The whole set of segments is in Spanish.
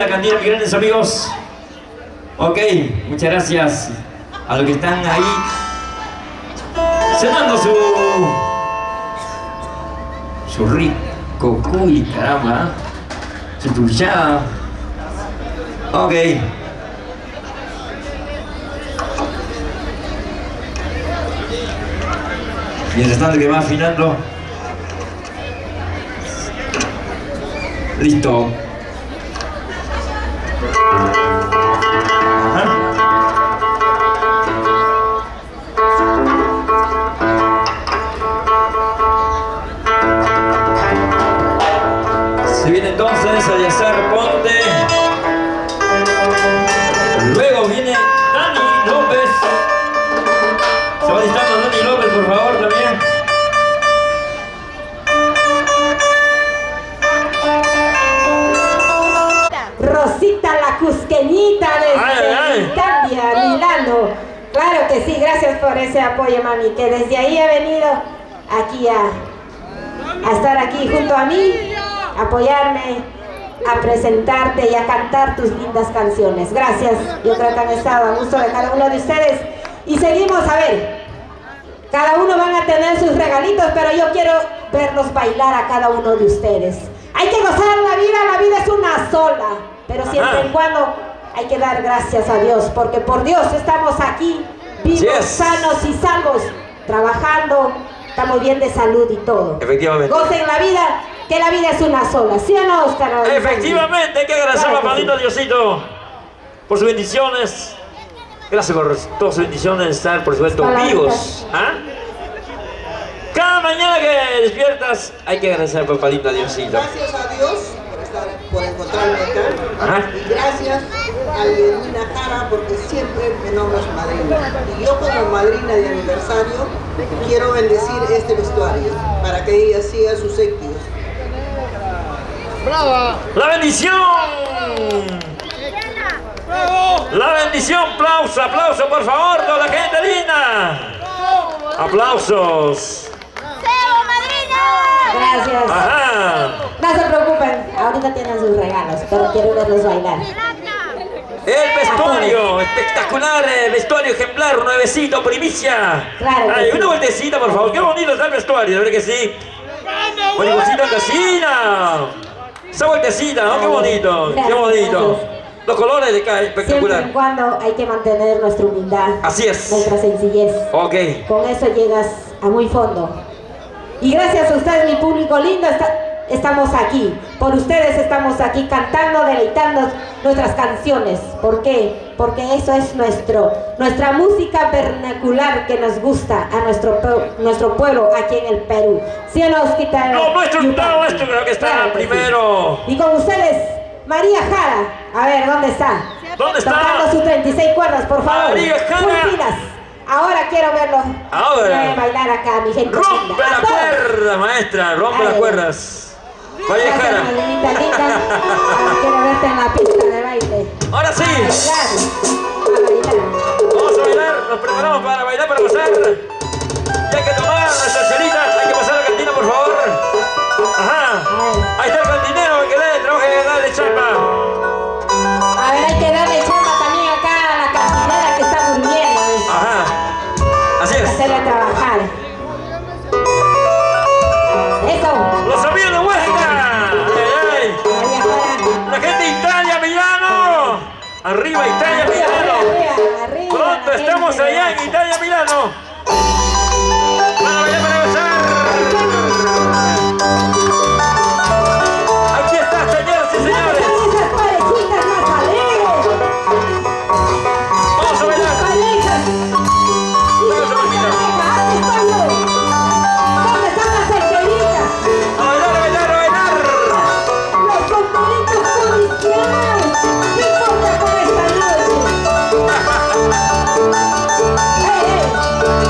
La cantina, mis grandes amigos. Ok, muchas gracias a los que están ahí cenando su rico cuy, caramba, su truchada. Ok. Mientras tanto que va afinando. Listo. Se viene entonces Aliazar Ponte. Luego viene Dani López. Se va listando Dani López, por favor, también. Rosita la Cusqueñita desde Italia, Milano. Claro que sí, gracias por ese apoyo, mami, que desde ahí he venido aquí a estar aquí junto a mí, a apoyarme, a presentarte y a cantar tus lindas canciones. Gracias, yo creo que han estado a gusto de cada uno de ustedes. Y seguimos, a ver, cada uno van a tener sus regalitos, pero yo quiero verlos bailar a cada uno de ustedes. Hay que gozar la vida es una sola, pero siempre y cuando hay que dar gracias a Dios, porque por Dios estamos aquí, vivos, sanos y salvos, trabajando, estamos bien de salud y todo. Efectivamente. Gocen la vida, que la vida es una sola, ¿sí o no, Oscar? Efectivamente, hay que agradecer a Padrino Diosito por sus bendiciones. Gracias por todas sus bendiciones, estar por supuesto vivos. ¿Ah? Cada mañana que despiertas hay que agradecer por Padrino Diosito. Gracias a Dios por encontrarme acá. Y gracias a Lielina Jara porque siempre me nombras madrina. Y yo como madrina de aniversario quiero bendecir este vestuario para que ella siga sus éxitos. ¡Brava! ¡La bendición! ¡La bendición! ¡Aplauso, aplauso, por favor, toda la gente linda! ¡Aplausos! Gracias. Ajá. No se preocupen, ahorita tienen sus regalos, pero quiero verlos bailar. El vestuario, espectacular, vestuario ejemplar, nuevecito, primicia. Claro. Ay, Sí. una vueltecita, por favor. Qué bonito está el vestuario, de verdad que sí. Vueltecita en casina. Esa vueltecita, ¿no? Qué bonito, qué bonito. Los colores de acá, espectacular. Siempre y cuando hay que mantener nuestra humildad. Así es. Nuestra sencillez. Ok. Con eso llegas a muy fondo. Y gracias a ustedes, mi público lindo, estamos aquí. Por ustedes estamos aquí cantando, deleitando nuestras canciones. ¿Por qué? Porque eso es nuestra música vernacular que nos gusta a nuestro pueblo aquí en el Perú. ¿Sí o no, Osquita? No, nuestro creo que está Claro que primero. sí. Y con ustedes, María Jara. A ver, ¿dónde está? ¿Dónde está? Tocando sus 36 cuerdas, por favor. María Jara. Muy pilas. Ahora quiero verlo. Ahora. Bailar acá, mi gente. Rompe linda. la A todos. cuerda, maestra, rompe las cuerdas. María Gracias, Jara. madrinita linda. Ahora quiero verte en la pista de baile. Ahora sí. A bailar. Vamos a bailar, nos preparamos para bailar, para pasar. Ya que tomar nuestra chelita, hay que pasar a la cantina, por favor. Ajá. Ahí está el cantinero, que le trabaja y dale chamba. A ver, hay que darle chamba también acá a la cantinera que está durmiendo. Ajá. Así es. Hacerle trabajar. Eso. Los amigos de Huesca. María Jara. La gente de Italia, Milano. Arriba, Italia, Milano. Arriba. Pronto estamos allá en Italia, Milano. Para bailar, para gozar. Aquí está, señoras y señores. Esas parejitas más alegres. Vamos a bailar. Parejas. Vamos a bailar. ¿Dónde están las solteritas? A bailar, a bailar, a bailar. Los solteritos condicionados. ¿Qué importa con esta noche? ¡Ey, ey!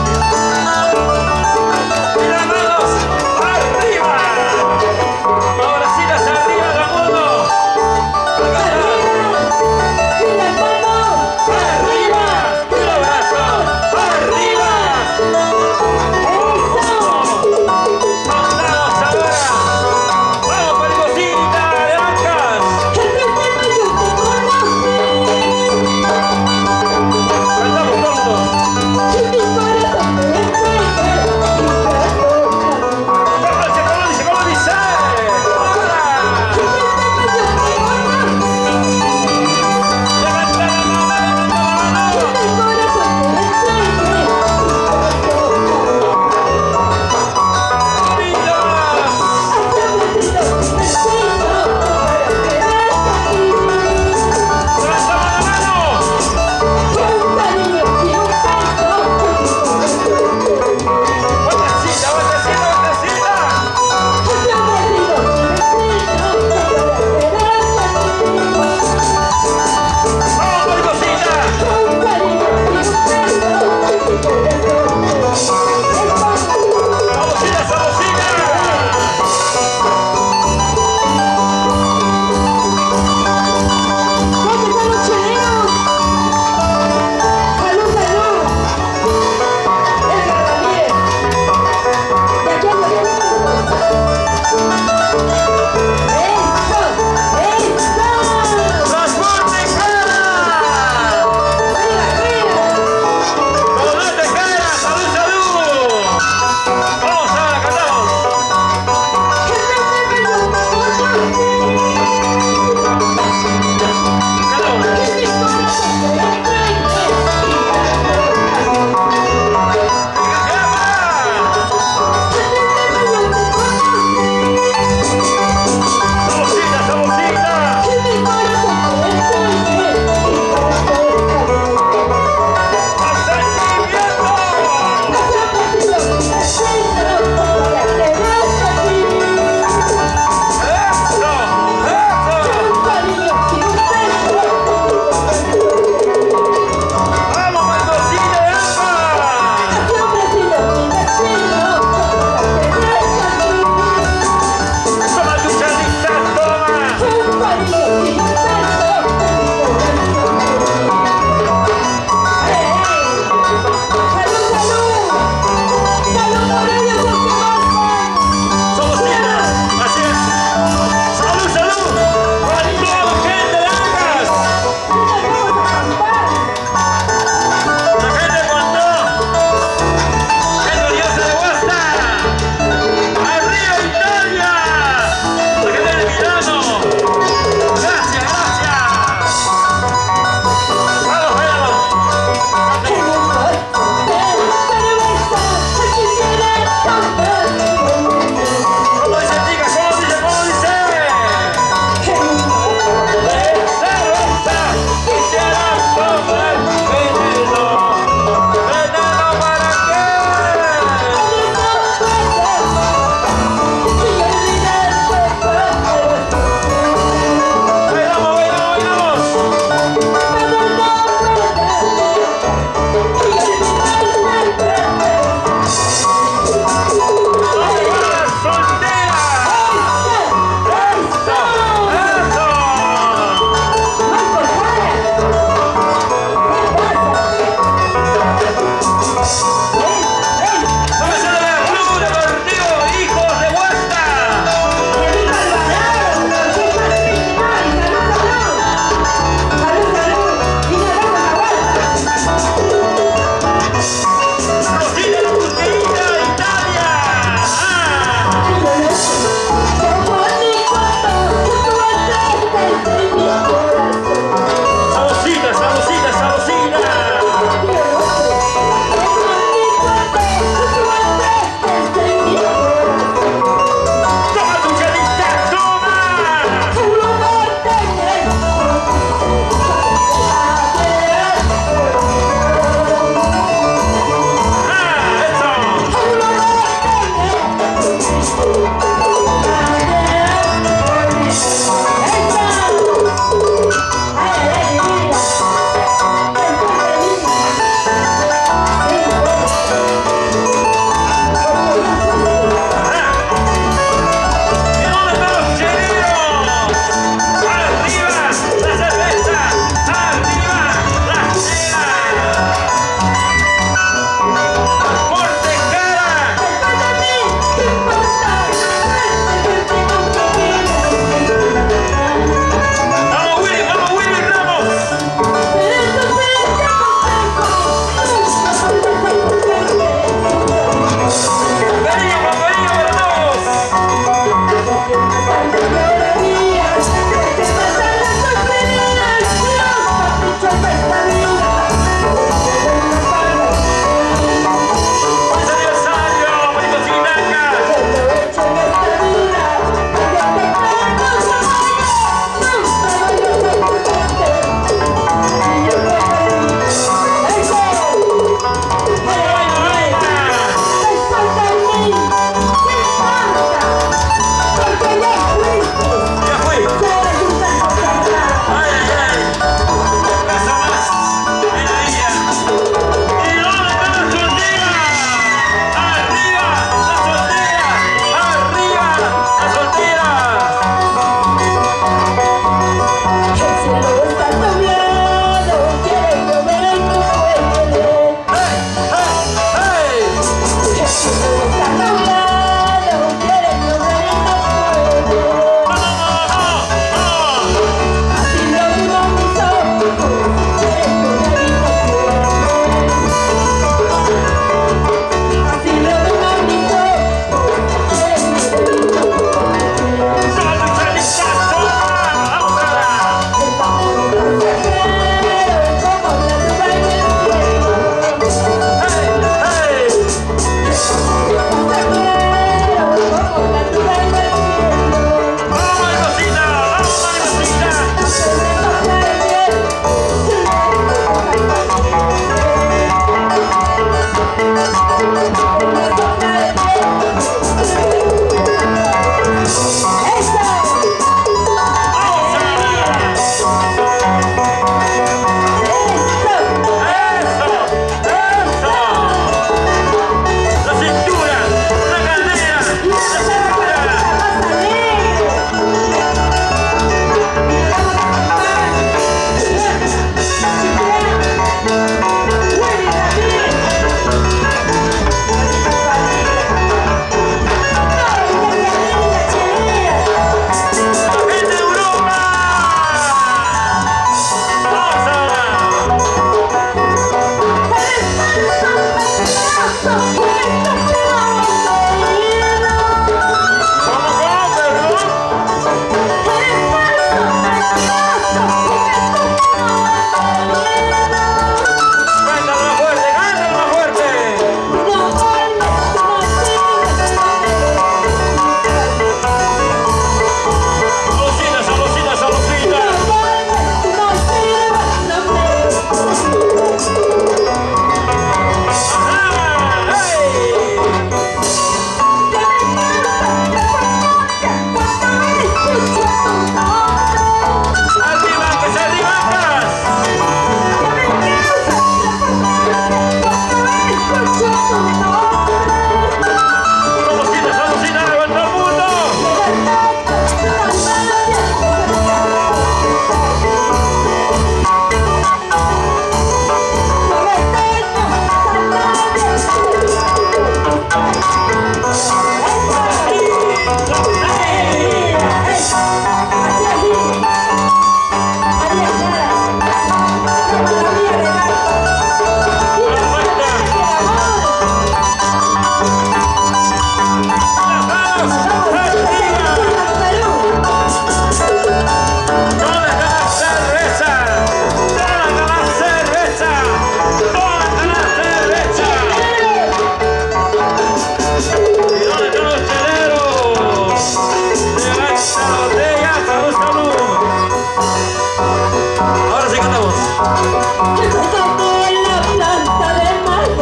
como la planta de maíz.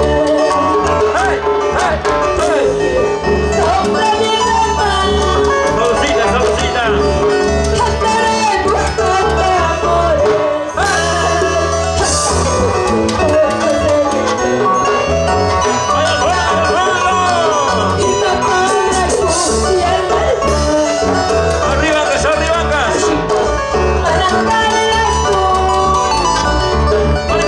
¡Hey! ¡Hey! ¡Hey! Sombra de amor, ¡Salucita, salucita! cantaré buscando amores. ¡Vaya fuego, fuego! Y me pondré cumbia en el mar. ¡Arribancas, arribancas! Para darle tú. ¡Vale,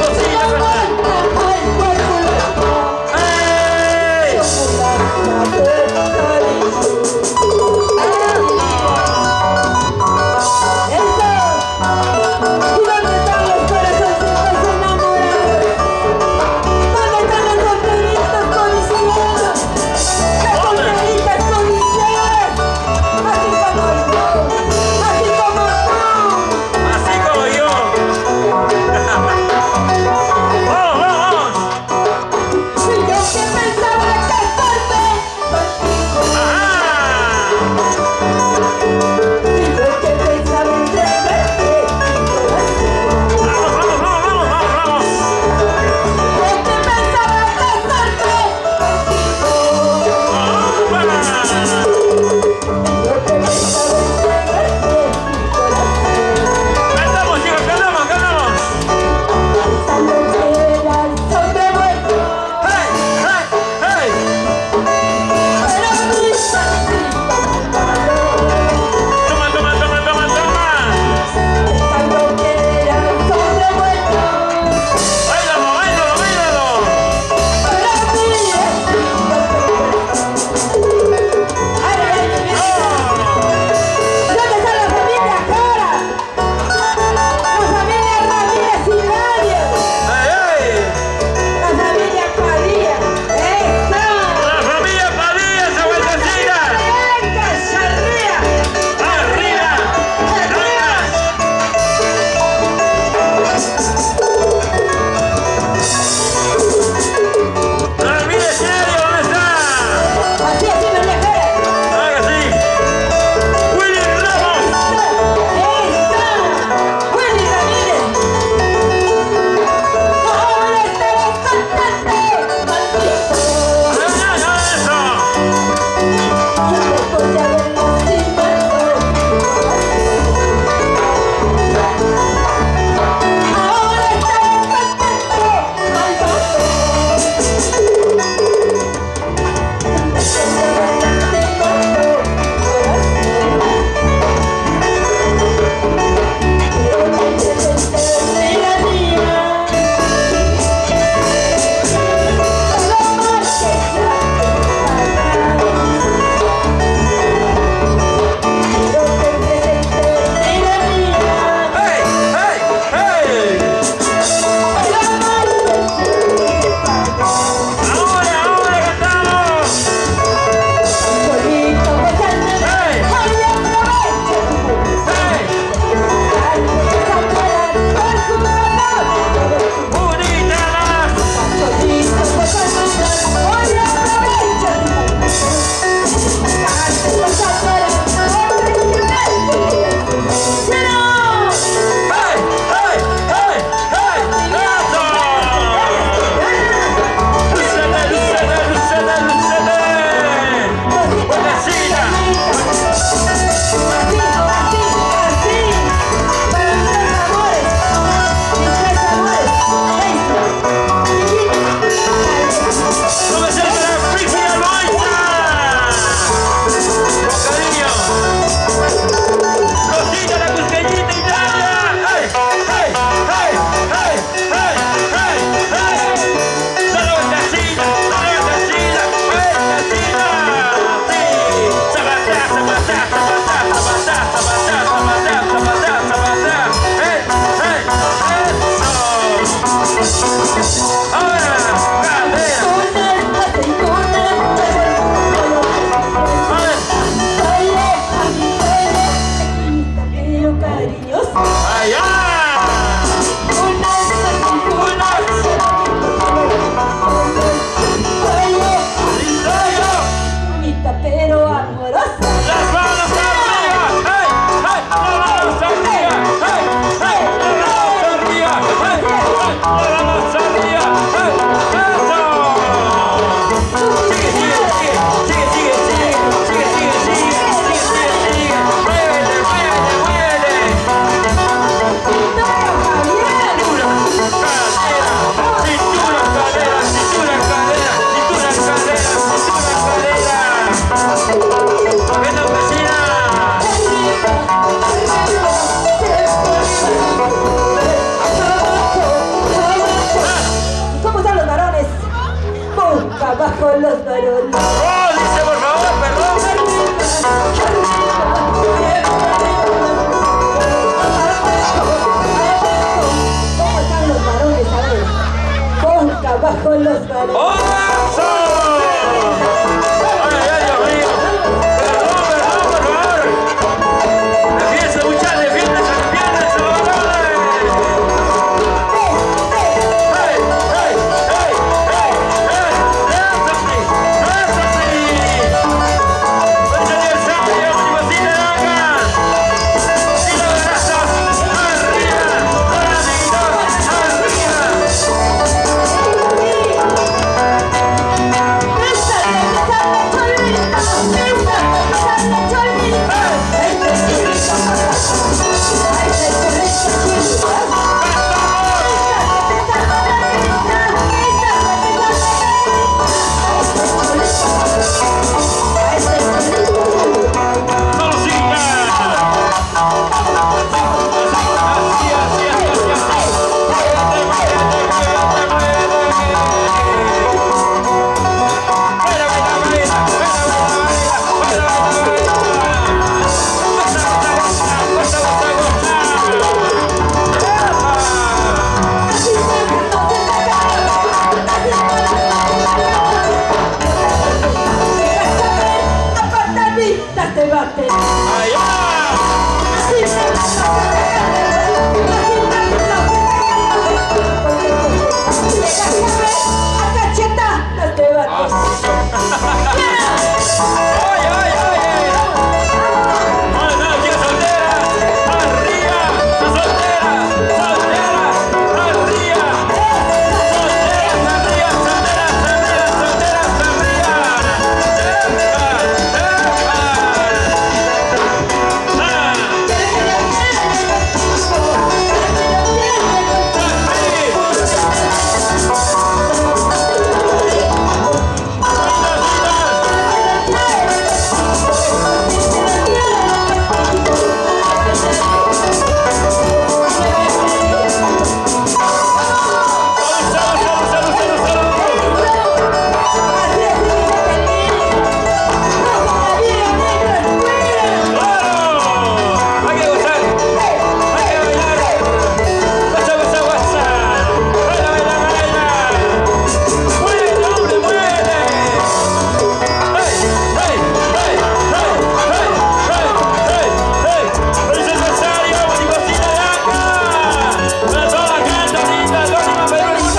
los varones. ¡Oh, dice por favor, perdón! ¿Cómo están los varones? A ver, boca abajo los varones. ¡Oh, eso! ¡Ay, ay, Dios mío! ¡Perdón, perdón, por favor! ¡Defiéndese, muchachos! ¡Defiéndese, defiéndese, varones! ¡Hey, hey, hey, hey, hey! ¡Eso sí! ¡Eso sí! ¡Feliz aniversario, Motivacita de acá! ¡Y los brazos arriba! ¡Brazos arriba!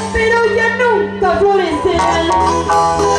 Pero ya nunca florecerá.